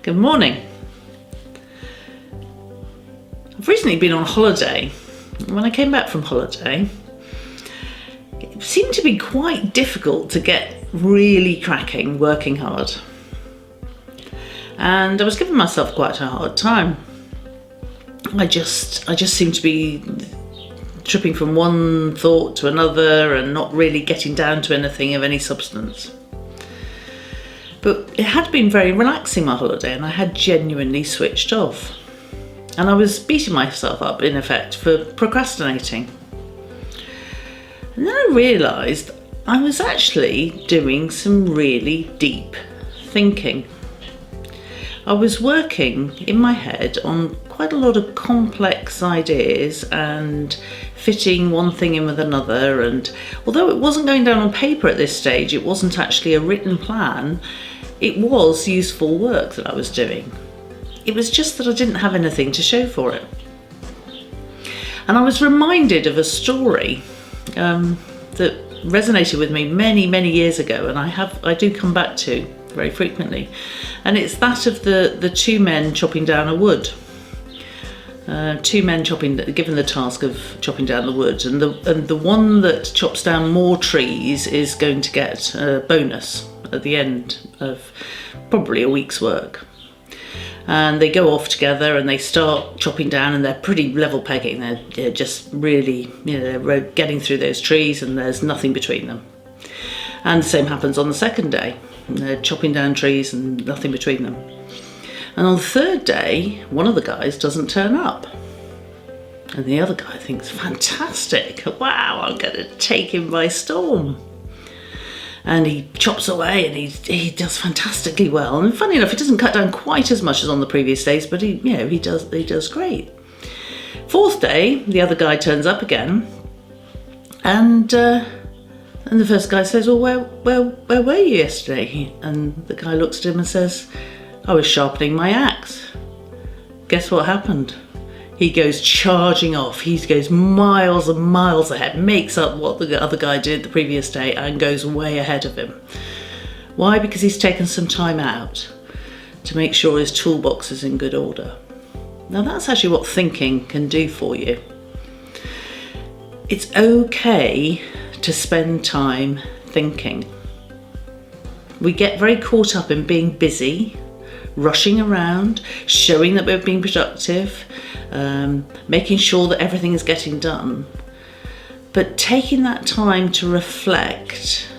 Good morning. I've recently been on holiday. When I came back from holiday, it seemed to be quite difficult to get really cracking, working hard. And I was giving myself quite a hard time. I just seemed to be tripping from one thought to another and not really getting down to anything of any substance. But it had been very relaxing, my holiday, and I had genuinely switched off. And I was beating myself up, in effect, for procrastinating. And then I realised I was actually doing some really deep thinking. I was working in my head on quite a lot of complex ideas and fitting one thing in with another, and although it wasn't going down on paper at this stage, it wasn't actually a written plan, it was useful work that I was doing. It was just that I didn't have anything to show for it. And I was reminded of a story that resonated with me many years ago, and I do come back to very frequently, and it's that of the two men chopping down a wood. Two men given the task of chopping down the wood, and the one that chops down more trees is going to get a bonus at the end of probably a week's work. And they go off together and they start chopping down, and they're pretty level pegging. They're just really, they're getting through those trees and there's nothing between them. And the same happens on the second day. They're chopping down trees and nothing between them. And on the third day, one of the guys doesn't turn up. And the other guy thinks, fantastic, wow, I'm going to take him by storm. And he chops away and he does fantastically well. And funny enough, he doesn't cut down quite as much as on the previous days, but he does great. Fourth day, the other guy turns up again, and the first guy says, well, where were you yesterday? And the guy looks at him and says, I was sharpening my axe. Guess what happened? He goes charging off. He goes miles and miles ahead, makes up what the other guy did the previous day and goes way ahead of him. Why? Because he's taken some time out to make sure his toolbox is in good order. Now that's actually what thinking can do for you. It's okay to spend time thinking. We get very caught up in being busy, rushing around, showing that we're being productive, making sure that everything is getting done. But taking that time to reflect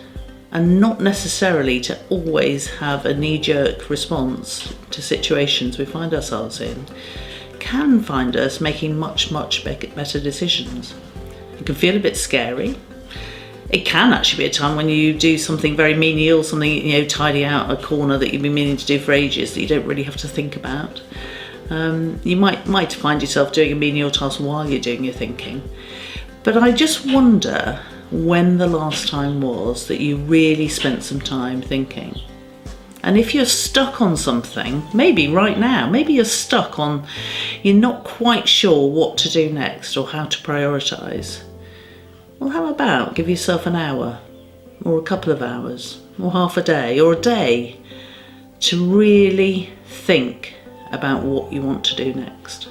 and not necessarily to always have a knee-jerk response to situations we find ourselves in can find us making much better decisions. It can feel a bit scary. It can actually be a time when you do something very menial, something, tidy out a corner that you've been meaning to do for ages that you don't really have to think about. You might find yourself doing a menial task while you're doing your thinking. But I just wonder when the last time was that you really spent some time thinking. And if you're stuck on something, maybe right now, maybe you're not quite sure what to do next or how to prioritise. Well, how about give yourself an hour or a couple of hours or half a day or a day to really think about what you want to do next.